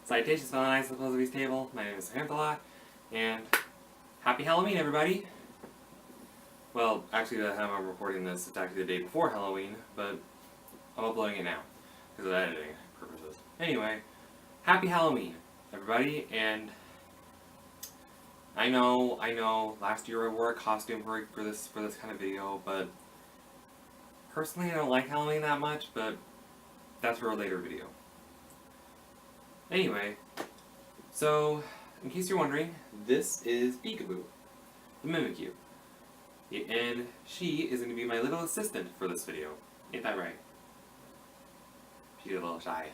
Citations found on Ice Philosophy's table. My name is Hantala, and happy Halloween, everybody! Well, actually, the time I'm recording this, it's actually the day before Halloween, but I'm uploading it now because of editing purposes. Anyway, happy Halloween, everybody! And I know. Last year I wore a costume for this kind of video, but personally, I don't like Halloween that much. But that's for a later video. Anyway, so, in case you're wondering, this is Peekaboo, the Mimikyu. And she is going to be my little assistant for this video. Ain't that right? She's a little shy.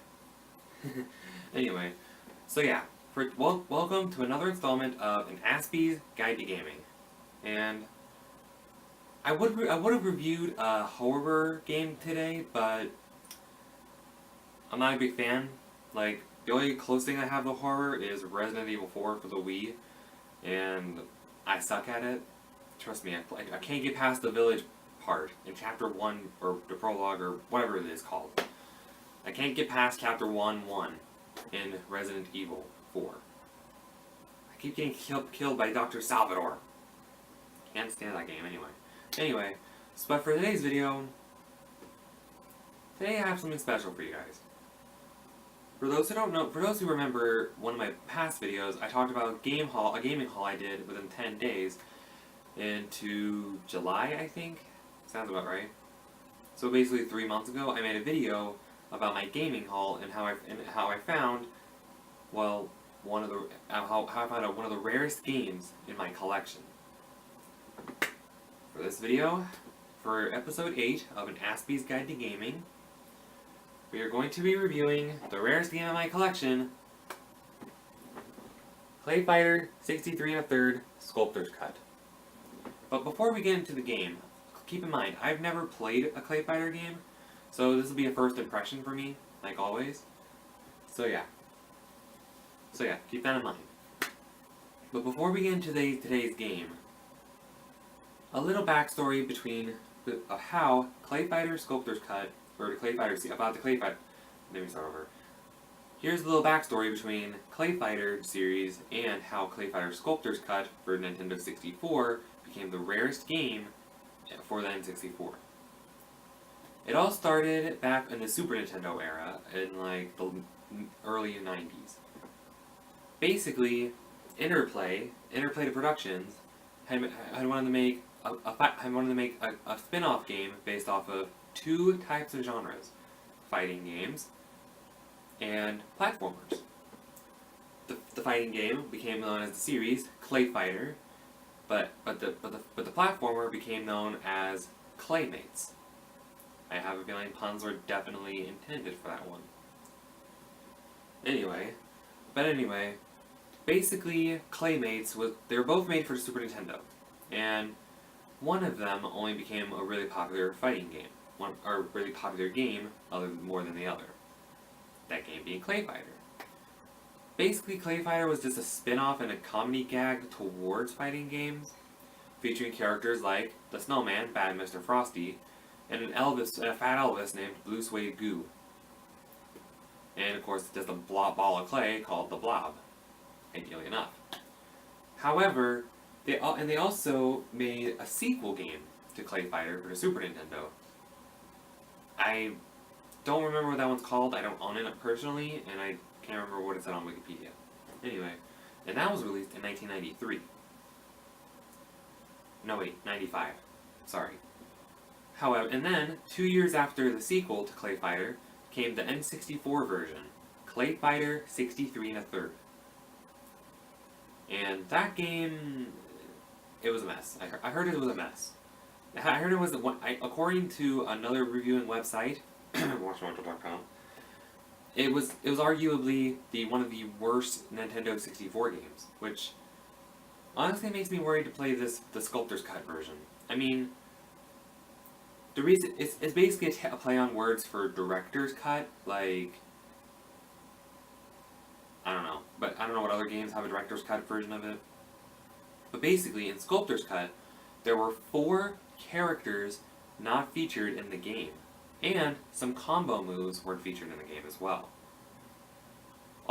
Anyway, so yeah, welcome to another installment of an Aspie's Guide to Gaming. And I would have reviewed a horror game today, but I'm not a big fan. Like, the only close thing I have to horror is Resident Evil 4 for the Wii, and I suck at it. Trust me, I can't get past the village part in Chapter 1, or the prologue, or whatever it is called. I can't get past Chapter 1-1 in Resident Evil 4. I keep getting killed by Dr. Salvador. Can't stand that game anyway. Anyway, but for today's video, today I have something special for you guys. For those who don't know, for those who remember one of my past videos, I talked about a gaming haul I did within 10 days into July, I think. Sounds about right. So basically 3 months ago, I made a video about my gaming haul and how I found, well, how I found out one of the rarest games in my collection. For this video, for episode 8 of an Aspie's Guide to Gaming, we are going to be reviewing the rarest game in my collection, ClayFighter 63 1/3 Sculptors Cut. But before we get into the game, keep in mind, I've never played a ClayFighter game, so this will be a first impression for me, like always. So yeah, keep that in mind. But before we get into today's game, a little backstory of how ClayFighter Sculptors Cut, or the ClayFighter, about the ClayFighter. Let me start over. Here's a little backstory between ClayFighter series and how ClayFighter Sculptors Cut for Nintendo 64 became the rarest game for the N64. It all started back in the Super Nintendo era, in like the early 90s. Basically, Interplay Productions had wanted to make a spin-off game based off of two types of genres: fighting games and platformers. The fighting game became known as the series ClayFighter, but the platformer became known as Claymates. I have a feeling puns were definitely intended for that one. Anyway, basically Claymates they were both made for Super Nintendo, and one of them only became a really popular fighting game. Or really popular game more than the other. That game being ClayFighter. Basically, ClayFighter was just a spin-off and a comedy gag towards fighting games, featuring characters like the Snowman, Bad Mr. Frosty, and a fat Elvis named Blue Suede Goo. And of course, just a ball of clay called the Blob, ideally enough. However, they also made a sequel game to ClayFighter for the Super Nintendo. I don't remember what that one's called. I don't own it personally, and I can't remember what it said on Wikipedia. Anyway, and that was released in 1993. No, wait, 95. Sorry. However, and then, 2 years after the sequel to ClayFighter, came the N64 version, ClayFighter 63 1/3. And that game, it was a mess. I heard it was a mess. I heard it was according to another reviewing website, watchmojo.com. It was arguably one of the worst Nintendo 64 games, which honestly makes me worried to play the Sculptor's Cut version. I mean, the reason it's basically a play on words for Director's Cut, like, I don't know, but I don't know what other games have a Director's Cut version of it. But basically, in Sculptor's Cut, there were 4 characters not featured in the game, and some combo moves weren't featured in the game as well.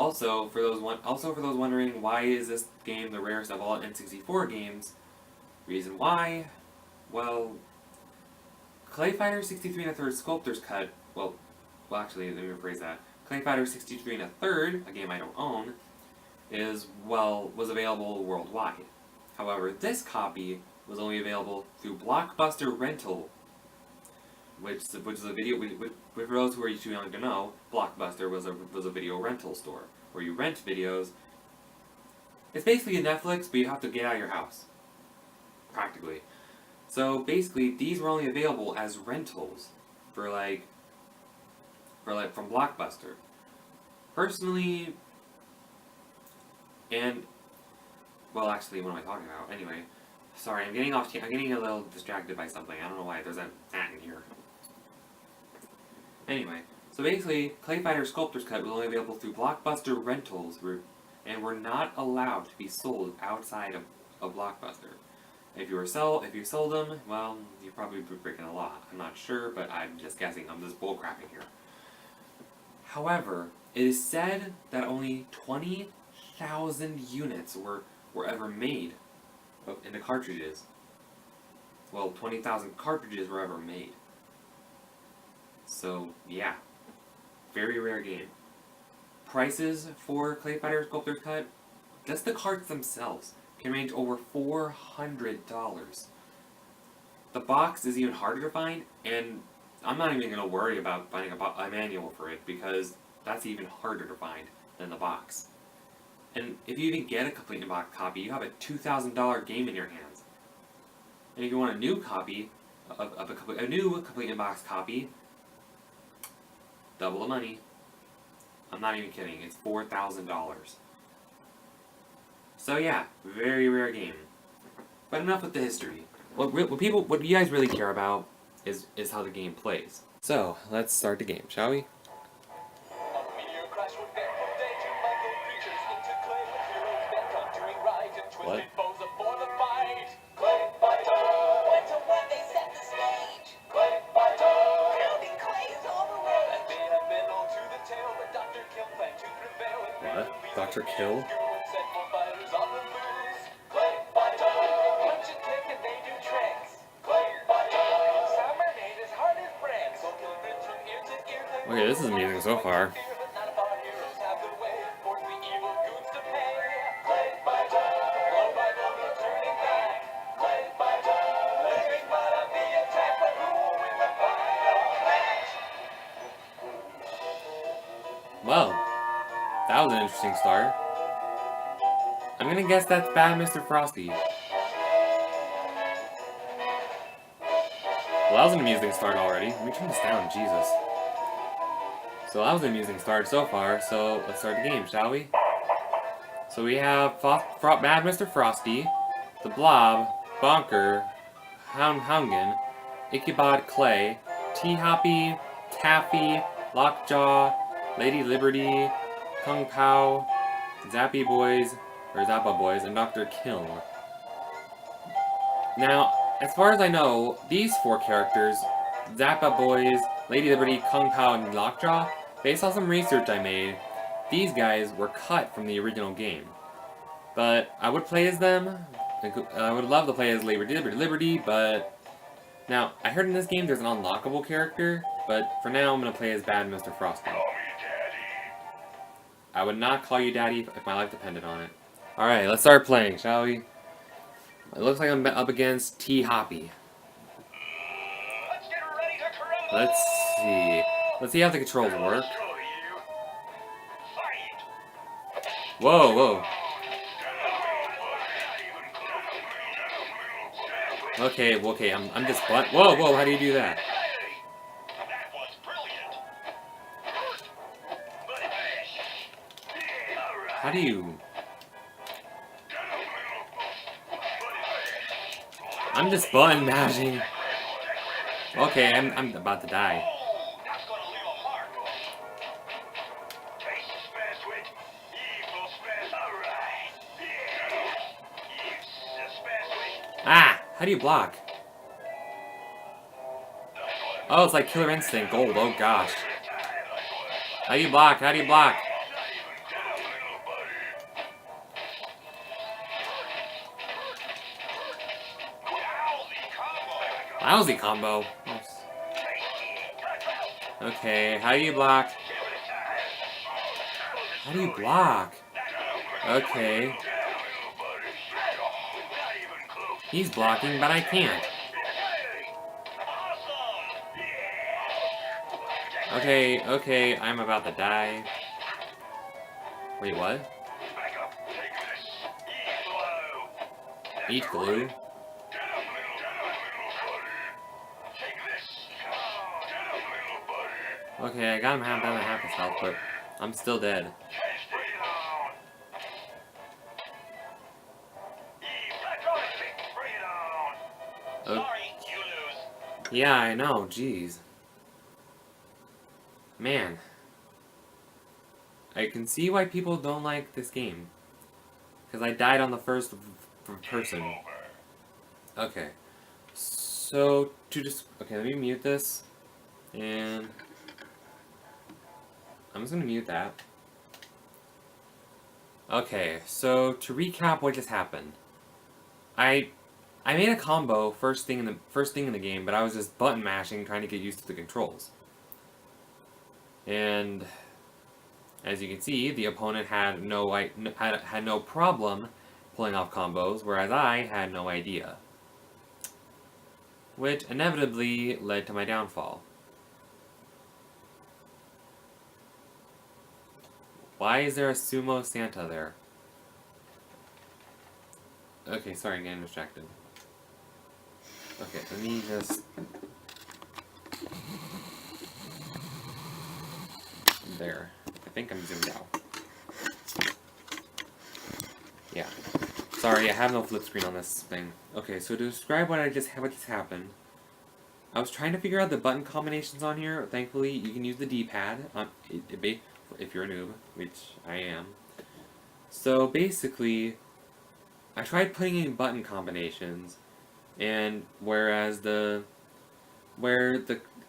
Also, for those wondering why is this game the rarest of all N64 games, reason why, well, ClayFighter 63 1/3 Sculptors Cut, well actually, let me rephrase that. ClayFighter 63 1/3, a game I don't own, was available worldwide. However, this copy was only available through Blockbuster Rental, which is a video. For those who are too young to know, Blockbuster was a video rental store where you rent videos. It's basically a Netflix, but you have to get out of your house, practically. So basically, these were only available as rentals for from Blockbuster. Personally, and well, actually, what am I talking about? Anyway, sorry, I'm getting a little distracted by something. I don't know why. There's an at in here. Anyway, so basically, ClayFighter Sculptors Cut was only available through Blockbuster Rentals, and were not allowed to be sold outside of Blockbuster. If you sold them, well, you're probably breaking the law. I'm not sure, but I'm just guessing. I'm just bullcrapping here. However, it is said that only 20,000 units were ever made into cartridges. Well, 20,000 cartridges were ever made. So, yeah. Very rare game. Prices for ClayFighter Sculptors Cut, just the carts themselves, can range over $400. The box is even harder to find, and I'm not even going to worry about finding a manual for it, because that's even harder to find than the box. And if you even get a complete in-box copy, you have a $2,000 game in your hands. And if you want a new copy, a new complete in-box copy, double the money. I'm not even kidding, it's $4,000. So yeah, very rare game. But enough with the history. What you guys really care about is how the game plays. So, let's start the game, shall we? What? What? Dr. Kill? Okay, this is amazing so far. Well, that was an interesting start. I'm gonna guess that's bad Mr. Frosty. Well, that was an amusing start already. Let me turn this down, Jesus. So that was an amusing start so far, so let's start the game, shall we? So we have Bad Mr. Frosty, the Blob, Bonker, Houngan, Ichabod Clay, T-Hoppy, Taffy, Lockjaw, Lady Liberty, Kung Pao, Zappa Boys, and Dr. Kiln. Now, as far as I know, these four characters, Zappa Boys, Lady Liberty, Kung Pao, and Lockjaw, based on some research I made, these guys were cut from the original game. But I would play as them. I would love to play as Liberty, but now, I heard in this game there's an unlockable character, but for now I'm going to play as Bad Mr. Frosty. I would not call you Daddy if my life depended on it. Alright, let's start playing, shall we? It looks like I'm up against T-Hoppy. Let's see. Let's see how the controls work. Whoa, whoa. Okay, I'm just whoa, how do you do that? How do you... I'm just button mashing. Okay, I'm about to die. Ah! How do you block? Oh, it's like Killer Instinct Gold. Oh gosh. How do you block? How do you block? Lousy combo. Okay, how do you block? How do you block? Okay. He's blocking, but I can't. Okay, I'm about to die. Wait, what? Eat glue? Okay, I got him down to half his health, but I'm still dead. Oh. Yeah, I know, jeez. Man. I can see why people don't like this game. Because I died on the first person. Okay. So, okay, let me mute this. And I'm just gonna mute that. Okay, so to recap what just happened. I made a combo first thing in the game, but I was just button mashing trying to get used to the controls. And as you can see, the opponent had no problem pulling off combos, whereas I had no idea. Which inevitably led to my downfall. Why is there a sumo Santa there? Okay, sorry, I'm getting distracted. Okay, let me just... There. I think I'm zoomed out. Yeah. Sorry, I have no flip screen on this thing. Okay, so to describe what just happened, I was trying to figure out the button combinations on here. Thankfully, you can use the D-pad if you're a noob, which I am. So basically, I tried putting in button combinations, and where the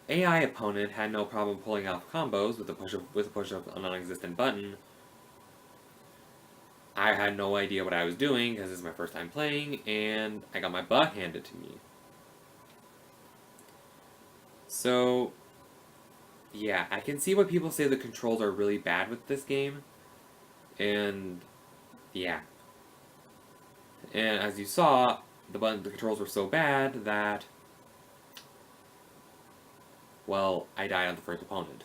AI opponent had no problem pulling off combos with a push of a non-existent button, I had no idea what I was doing because this is my first time playing, and I got my butt handed to me. So, yeah, I can see why people say the controls are really bad with this game, and yeah. And as you saw, the controls were so bad that, well, I died on the first opponent.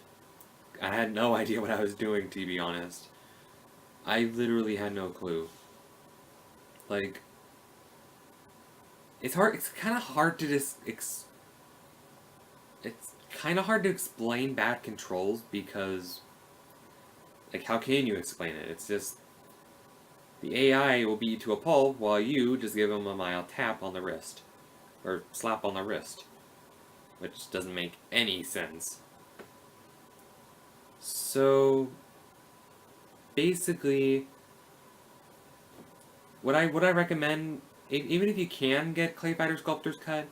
I had no idea what I was doing, to be honest. I literally had no clue. Like, it's kind of hard to it's kind of hard to explain bad controls because, like, how can you explain it? It's just, the AI will beat you to a pulp while you just give him a mild tap on the wrist. Or slap on the wrist. Which doesn't make any sense. So, basically, would I recommend, even if you can get ClayFighter Sculptors Cut,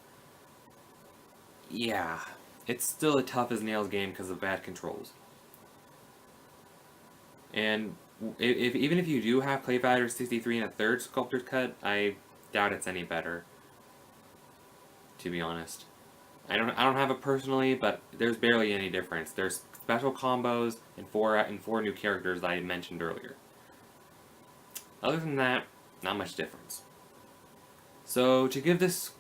yeah, it's still a tough as nails game because of bad controls. And even if you do have ClayFighter 63 and a third Sculptor's Cut, I doubt it's any better. To be honest, I don't have it personally, but there's barely any difference. There's special combos and four new characters that I mentioned earlier. Other than that, not much difference. So to give this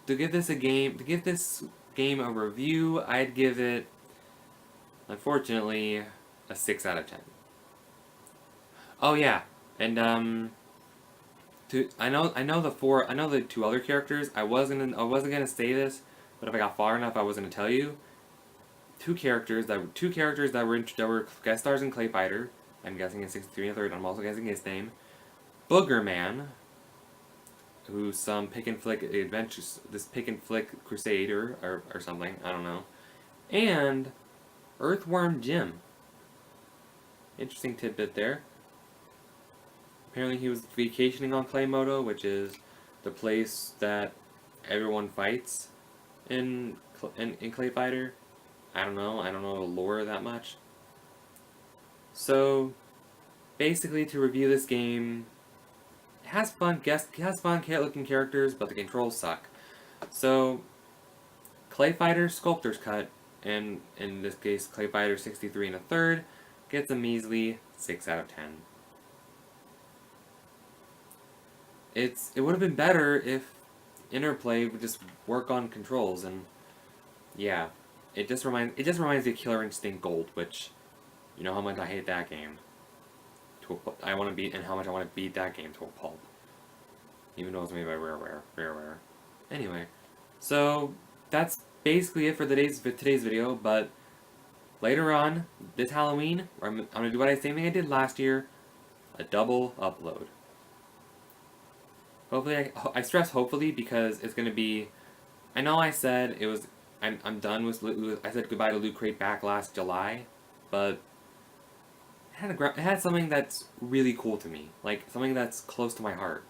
game a review, I'd give it, unfortunately, a 6 out of 10. Oh yeah, and I know the two other characters. I wasn't gonna say this, but if I got far enough, I was gonna tell you. Two characters that were guest stars in ClayFighter. I'm guessing in 63 and 3rd. I'm also guessing his name. Booger Man, who's some pick and flick crusader or something. I don't know. And Earthworm Jim. Interesting tidbit there. Apparently he was vacationing on Claymoto, which is the place that everyone fights in ClayFighter. I don't know the lore that much. So, basically, to review this game, it has fun looking characters, but the controls suck. So, ClayFighter Sculptors Cut, and in this case ClayFighter 63 and a third, gets a measly 6 out of 10. It would have been better if Interplay would just work on controls, and yeah, it just reminds me of Killer Instinct Gold, which, you know how much I hate that game. I want to beat, and how much I want to beat that game to a pulp. Even though it's made by Rareware. Anyway, so that's basically it for today's video, but later on, this Halloween, I'm going to do what same thing I did last year, a double upload. Hopefully, I stress hopefully because it's going to be, I know I said it was, I'm done with, I said goodbye to Loot Crate back last July, but it had something that's really cool to me, like something that's close to my heart.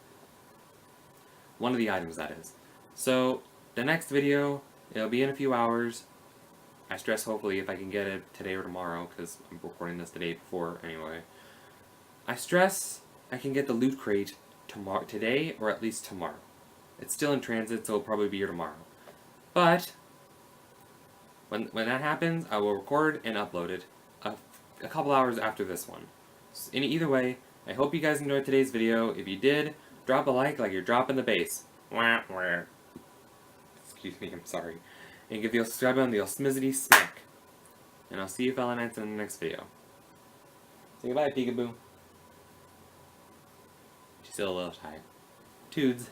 One of the items, that is. So, the next video, it'll be in a few hours. I stress hopefully if I can get it today or tomorrow, because I'm recording this the day before anyway. I stress I can get the Loot Crate today, or at least tomorrow. It's still in transit, so it'll probably be here tomorrow. But, when that happens, I will record and upload it a couple hours after this one. So, either way, I hope you guys enjoyed today's video. If you did, drop a like you're dropping the bass. Excuse me, I'm sorry. And give the subscribe button the smizity smack. And I'll see you fella nights in the next video. Say goodbye, peekaboo. She's still a little shy. Toods.